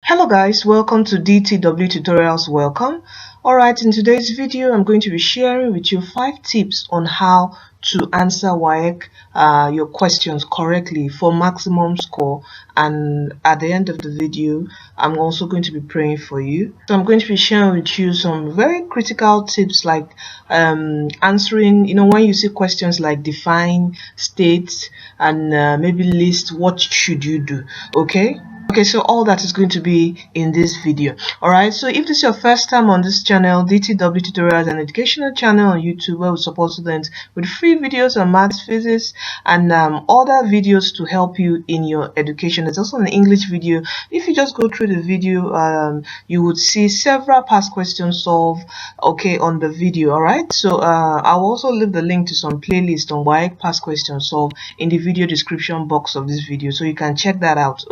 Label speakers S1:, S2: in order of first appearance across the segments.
S1: Hello guys, welcome to DTW Tutorials. Welcome. Alright, in today's video I'm going to be sharing with you 5 tips on how to answer WAEC your questions correctly for maximum score, and at the end of the video I'm also going to be praying for you. So I'm going to be sharing with you some very critical tips like answering, when you see questions like define, state, and maybe list, what should you do. Okay, so all that is going to be in this video. Alright, so if this is your first time on this channel, DTW Tutorials, an educational channel on YouTube where we support students with free videos on maths, physics, and other videos to help you in your education. There's also an English video. If you just go through the video, you would see several past questions solved, on the video. Alright, so I'll also leave the link to some playlist on WAEC past questions solved in the video description box of this video, so you can check that out,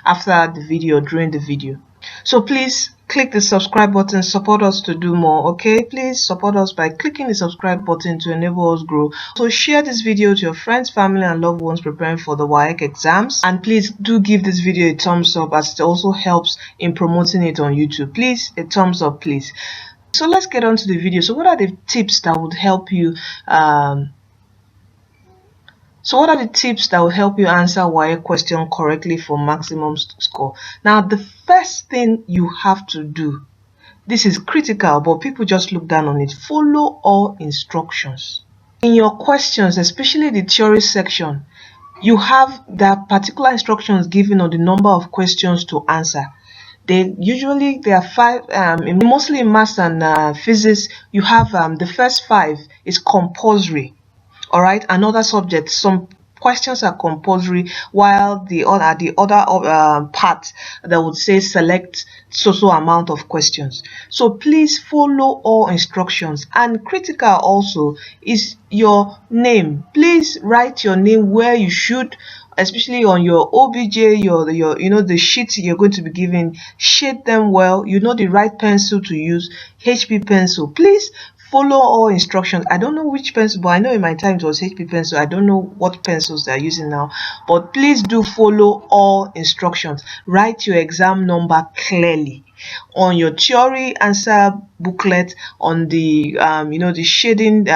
S1: after the video, during the video. So please click the subscribe button, support us to do more. Please support us by clicking the subscribe button to enable us grow. So share this video to your friends, family, and loved ones preparing for the WAEC exams, and please do give this video a thumbs up, as it also helps in promoting it on YouTube. Please, a thumbs up, please. So let's get on to the video. So what are the tips that would help you answer WAEC question correctly for maximum score? Now, the first thing you have to do, this is critical, but people just look down on it: follow all instructions. In your questions, especially the theory section, you have the particular instructions given on the number of questions to answer. There are 5, mostly in maths and physics. You have the first 5 is compulsory. Alright, another subject, some questions are compulsory, while the other part that would say select so amount of questions. So please follow all instructions. And critical also is your name. Please write your name where you should, especially on your OBJ, the sheet you're going to be given. Shade them well. You know the right pencil to use, HP pencil. Please follow all instructions. I don't know which pencil, but I know in my time it was HP pencil. I don't know what pencils they're using now, but please do follow all instructions. Write your exam number clearly on your theory answer booklet, on the the shading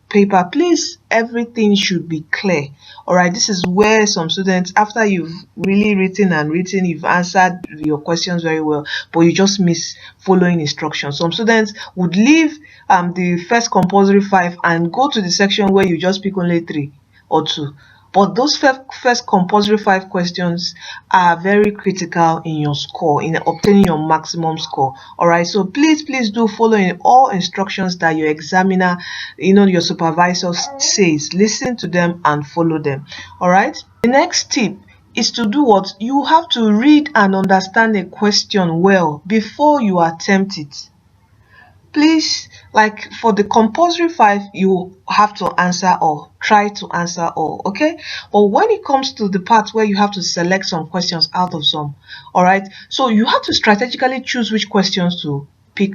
S1: paper. Please, everything should be clear. Alright, this is where some students, after you've really written, you've answered your questions very well, but you just miss following instructions. Some students would leave the first compulsory 5 and go to the section where you just pick only 3 or 2. But those first compulsory 5 questions are very critical in your score, in obtaining your maximum score. Alright, so please do follow in all instructions that your examiner, your supervisor says. Listen to them and follow them. Alright, the next tip is to do what? You have to read and understand a question well before you attempt it. Please, like for the compulsory 5, you have to answer all. Try to answer all, But when it comes to the part where you have to select some questions out of some, alright, so you have to strategically choose which questions to pick.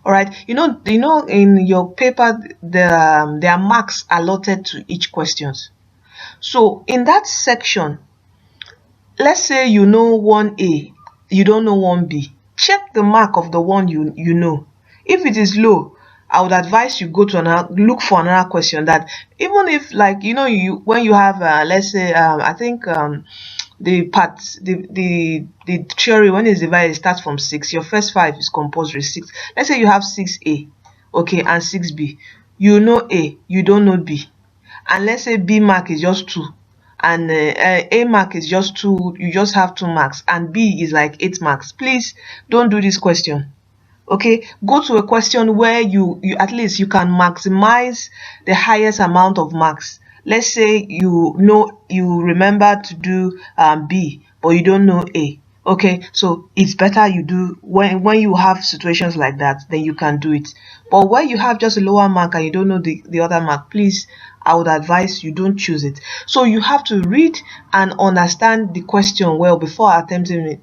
S1: Alright, in your paper there are marks allotted to each questions. So in that section, let's say you know 1A, you don't know 1B. Check the mark of the one you know. If it is low, I would advise you go to look for another question that, even if when you have let's say I think the theory, when it's divided, it starts from 6. Your first 5 is compulsory 6. Let's say you have 6A, and 6B. You know A, you don't know B, and let's say B mark is just 2, and A mark is just 2. You just have 2 marks, and B is like 8 marks. Please don't do this question. Go to a question where you at least you can maximize the highest amount of marks. Let's say you remember to do B, but you don't know A. So it's better you do, when you have situations like that, then you can do it. But when you have just a lower mark and you don't know the other mark, please, I would advise you don't choose it. So you have to read and understand the question well before attempting it.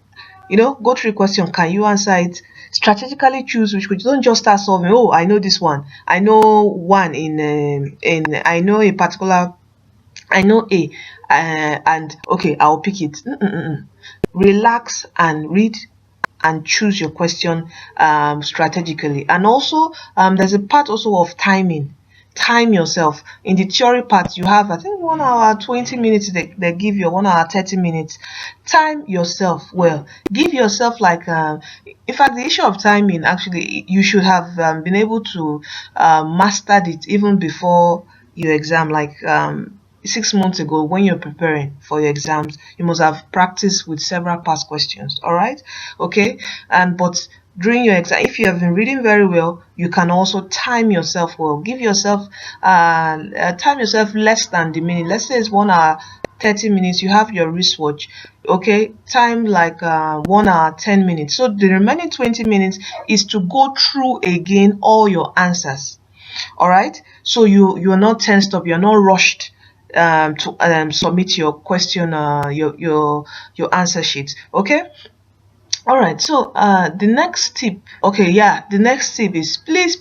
S1: Go through the question. Can you answer it? Strategically choose which question. Don't just start solving. Oh, I know this one. I know one I know a particular. I know A, and I'll pick it. relax and read and choose your question strategically. And also there's a part also of timing. Time yourself. In the theory part, you have, I think, 1 hour 20 minutes. They give you 1 hour 30 minutes. Time yourself well. Give yourself like in fact, the issue of timing, actually, you should have been able to mastered it even before your exam, like 6 months ago. When you're preparing for your exams, you must have practiced with several past questions. All right, okay. And but during your exam, if you have been reading very well, you can also time yourself well. Give yourself time yourself less than the minute. Let's say it's 1 hour 30 minutes. You have your wristwatch, okay. Time like 1 hour 10 minutes. So the remaining 20 minutes is to go through again all your answers. All right, so you're not tensed up, you're not rushed to submit your question, your answer sheet. Okay. All right, so the next tip, okay, yeah, the next tip is, please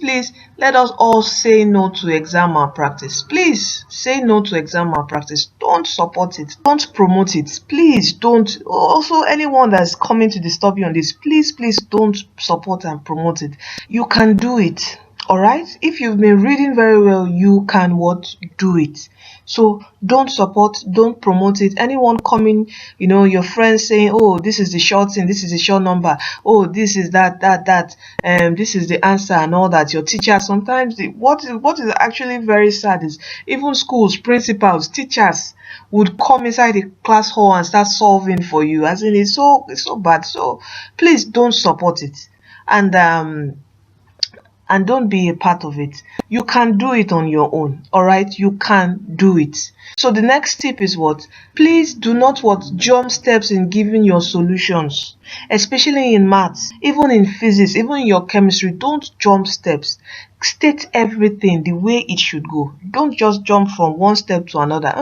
S1: let us all say no to exam malpractice. Please say no to exam malpractice. Don't support it, don't promote it. Please don't. Also, anyone that's coming to disturb you on this, please don't support and promote it. You can do it. All right, if you've been reading very well, you can do it. So don't support, don't promote it. Anyone coming, your friends saying, oh, this is the short thing, this is the short number, oh, this is that, this is the answer and all that. Your teacher, sometimes what is actually very sad is even schools, principals, teachers would come inside the class hall and start solving for you. As in, it's so bad. So please don't support it. And don't be a part of it. You can do it on your own. All right, you can do it. So the next tip is what? Please do not jump steps in giving your solutions, especially in maths, even in physics, even in your chemistry. Don't jump steps. State everything the way it should go. Don't just jump from one step to another.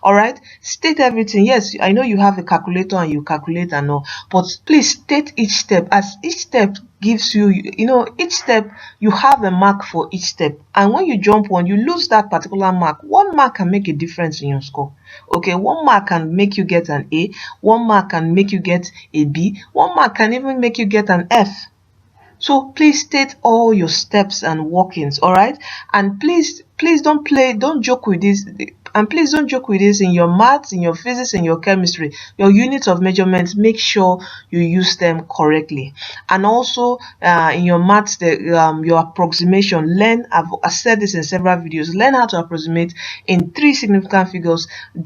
S1: All right, state everything. Yes, I know you have a calculator and you calculate and all, but please state each step, as each step gives you, each step you have a mark for each step, and when you jump one, you lose that particular mark. 1 mark can make a difference in your score. Okay, 1 mark can make you get an A, 1 mark can make you get a B, 1 mark can even make you get an F. So please state all your steps and workings. All right, and please don't joke with this. And please don't joke with this in your maths, in your physics, in your chemistry. Your units of measurements, make sure you use them correctly. And also in your maths, your approximation, I've said this in several videos, learn how to approximate in 3 significant figures, 2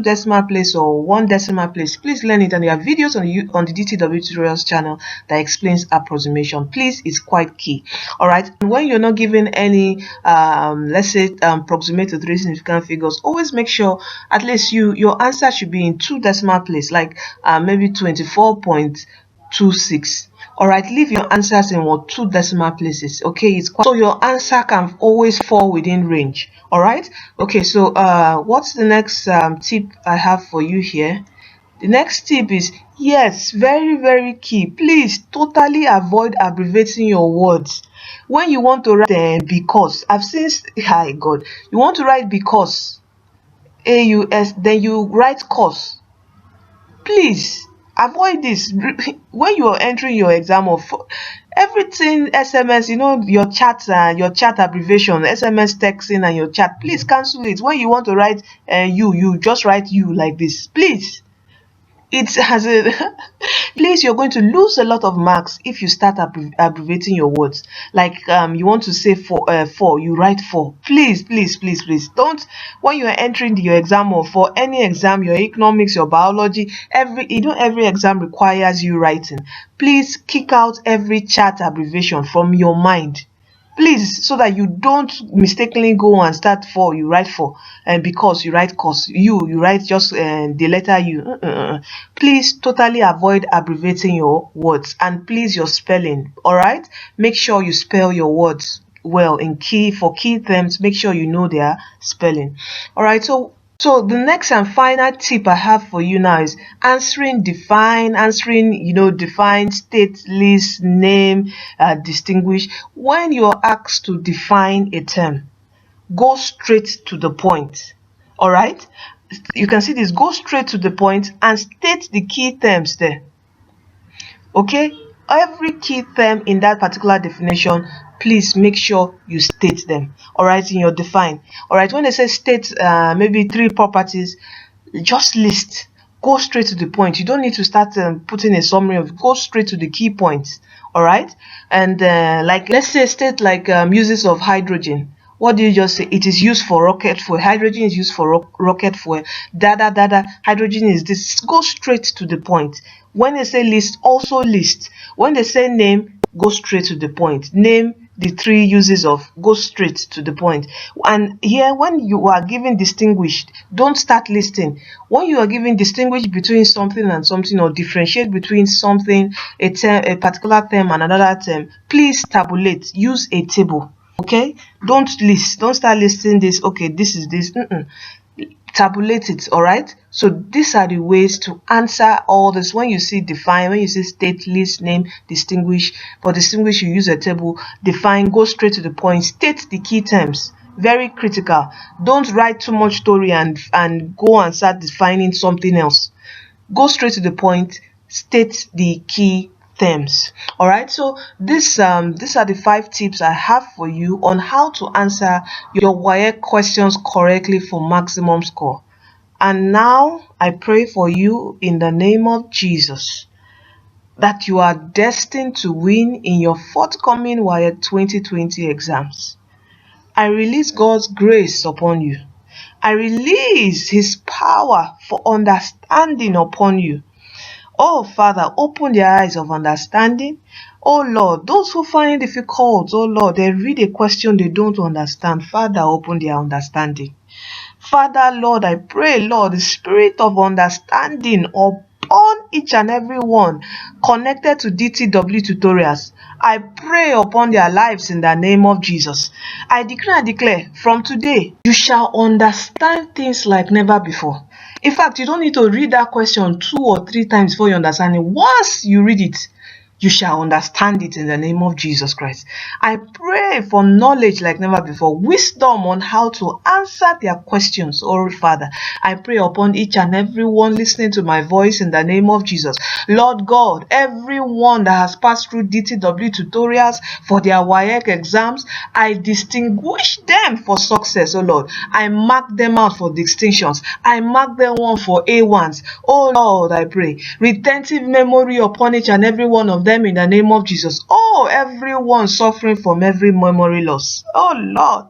S1: decimal place or 1 decimal place. Please learn it, and there are videos on the DTW tutorials channel that explains approximation. Please, it's quite key. All right, and when you're not given any let's say approximate to 3 significant figures, always make sure at least your answer should be in 2 decimal place, like maybe 24.26. all right, leave your answers in 2 decimal places. Okay, so your answer can always fall within range. All right, okay, so what's the next tip I have for you here? The next tip is, yes, very key, please totally avoid abbreviating your words. When you want to write because, I've seen, hi God, you want to write because, AUS, then you write cause. Please avoid this. When you are entering your exam, of everything SMS, your chat abbreviation, SMS texting and your chat, please cancel it. When you want to write you just write you like this, please. It has a please, you're going to lose a lot of marks if you start abbreviating your words. Like you want to say for, you write for. Please don't. When you are entering your exam, or for any exam, your economics, your biology, every exam requires you writing. Please kick out every chat abbreviation from your mind. Please, so that you don't mistakenly go and start for, you write for, and because you write cause, you write just the letter U. Please totally avoid abbreviating your words, and please, your spelling. All right, make sure you spell your words well in key terms. Make sure you know their spelling. All right, so the next and final tip I have for you now is answering, define, state, list, name, distinguish. When you're asked to define a term, go straight to the point. All right, you can see this, go straight to the point and state the key terms there. Okay, every key term in that particular definition, please make sure you state them, all right, in your define. All right, when they say state maybe 3 properties, just list, go straight to the point. You don't need to start putting a summary of, go straight to the key points. All right, and like let's say state like uses of hydrogen. What do you just say? It is used for rocket fuel. Hydrogen is used for rocket fuel. Dada, hydrogen is this. Go straight to the point. When they say list, also list. When they say name, go straight to the point. Name the 3 uses of, go straight to the point. And here, when you are giving distinguished, don't start listing. When you are giving distinguish between something and something, or differentiate between something, a particular term and another term, please tabulate. Use a table. Okay, don't list, don't start listing this. Okay, this is this. Tabulate it. All right, so these are the ways to answer all this. When you see define, when you see state, list, name, distinguish. For distinguish, you use a table. Define, go straight to the point, state the key terms. Very critical. Don't write too much story and go and start defining something else. Go straight to the point, state the key terms. All right, so these are the 5 tips I have for you on how to answer your WAEC questions correctly for maximum score. And now I pray for you in the name of Jesus that you are destined to win in your forthcoming WAEC 2020 exams. I release God's grace upon you. I release His power for understanding upon you. Oh, Father, open their eyes of understanding. Oh, Lord, those who find it difficult, oh, Lord, they read a question they don't understand. Father, open their understanding. Father, Lord, I pray, Lord, the spirit of understanding upon each and every one connected to DTW tutorials. I pray upon their lives in the name of Jesus. I decree and declare, from today, you shall understand things like never before. In fact, you don't need to read that question 2 or 3 times before you understand it. Once you read it, you shall understand it in the name of Jesus Christ. I pray for knowledge like never before, wisdom on how to answer their questions. Oh, Father, I pray upon each and every one listening to my voice in the name of Jesus. Lord God, everyone that has passed through DTW tutorials for their WAEC exams, I distinguish them for success, oh Lord. I mark them out for distinctions. I mark them one for A1s. Oh Lord, I pray. Retentive memory upon each and every one of them in the name of Jesus. Oh, everyone suffering from every memory loss. Oh Lord,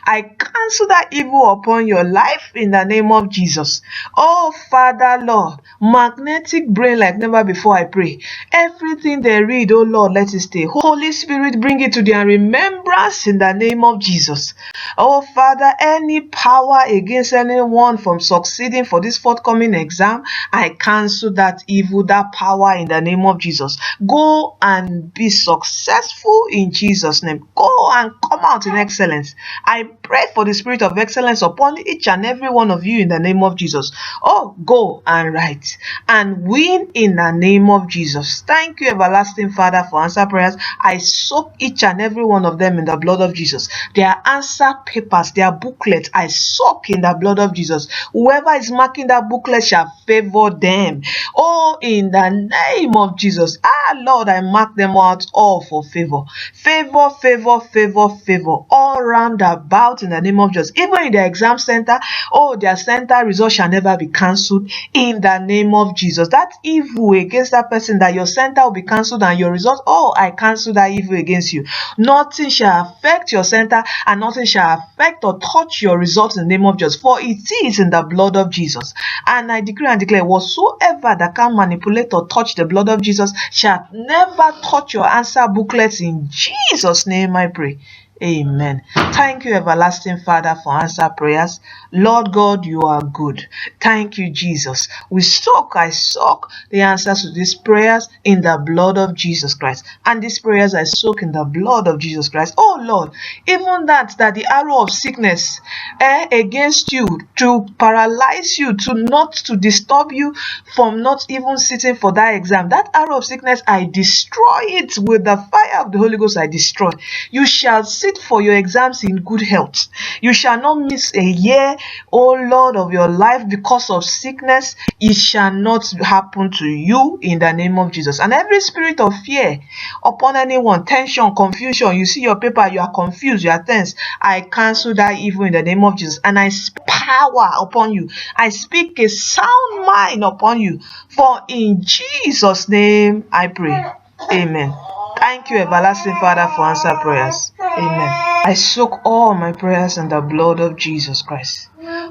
S1: I cancel that evil upon your life in the name of Jesus. Oh Father, Lord, magnetic brain like never before, I pray. Everything they read, oh Lord, let it stay. Holy Spirit, bring it to their remembrance in the name of Jesus. Oh Father, any power against anyone from succeeding for this forthcoming exam, I cancel that evil, that power in the name of Jesus. Go and be successful in Jesus' name. Go and come out in excellence. I pray for the spirit of excellence upon each and every one of you in the name of Jesus. Oh, go and write and win in the name of Jesus. Thank you, everlasting Father, for answer prayers. I soak each and every one of them in the blood of Jesus. Their answer papers, their booklet, I soak in the blood of Jesus. Whoever is marking that booklet shall favor them. Oh, in the name of Jesus. Lord, I mark them out all for favor. Favor, favor, favor, favor. All round about in the name of Jesus. Even in the exam center, oh, their center results shall never be cancelled in the name of Jesus. That evil against that person, that your center will be cancelled and your results, oh, I cancel that evil against you. Nothing shall affect your center and nothing shall affect or touch your results in the name of Jesus. For it is in the blood of Jesus. And I decree and declare, whatsoever that can manipulate or touch the blood of Jesus shall never touch your answer booklets in Jesus' name I pray. Amen. Thank you, everlasting Father, for answer prayers. Lord God, you are good. Thank you, Jesus. I soak the answers to these prayers in the blood of Jesus Christ. And these prayers I soak in the blood of Jesus Christ. Oh Lord, even that the arrow of sickness against you, to paralyze you, to disturb you from not even sitting for that exam, that arrow of sickness, I destroy it with the fire of the Holy Ghost. I destroy. You shall see sit for your exams in good health. You shall not miss a year, oh Lord, of your life because of sickness. It shall not happen to you in the name of Jesus. And every spirit of fear upon anyone, tension, confusion, you see your paper, you are confused, you are tense, I cancel that evil in the name of Jesus, and I speak power upon you. I speak a sound mind upon you, for in Jesus' name I pray. Amen. Thank you, everlasting Father, for answer prayers. Amen. I soak all my prayers in the blood of Jesus Christ.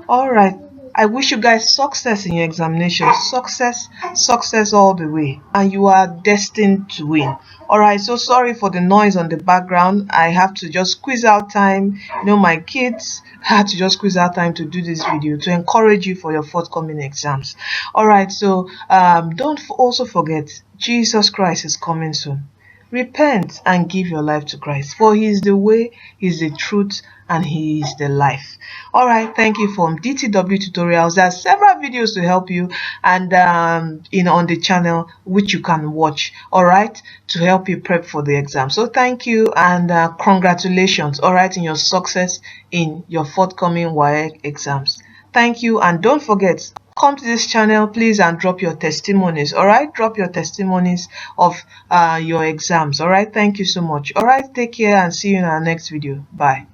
S1: All right. I wish you guys success in your examination. Success all the way. And you are destined to win. All right. So sorry for the noise on the background. I have to just squeeze out time. You know, my kids had to just squeeze out time to do this video to encourage you for your forthcoming exams. All right. So don't also forget, Jesus Christ is coming soon. Repent and give your life to Christ, for He is the way, He is the truth, and He is the life. All right, thank you from DTW Tutorials. There are several videos to help you, and on the channel which you can watch. All right, to help you prep for the exam. So thank you and congratulations. All right, in your success in your forthcoming WAEC exams. Thank you, and don't forget, come to this channel please and drop your testimonies. All right, drop your testimonies of your exams. All right, thank you so much. All right, take care and see you in our next video. Bye.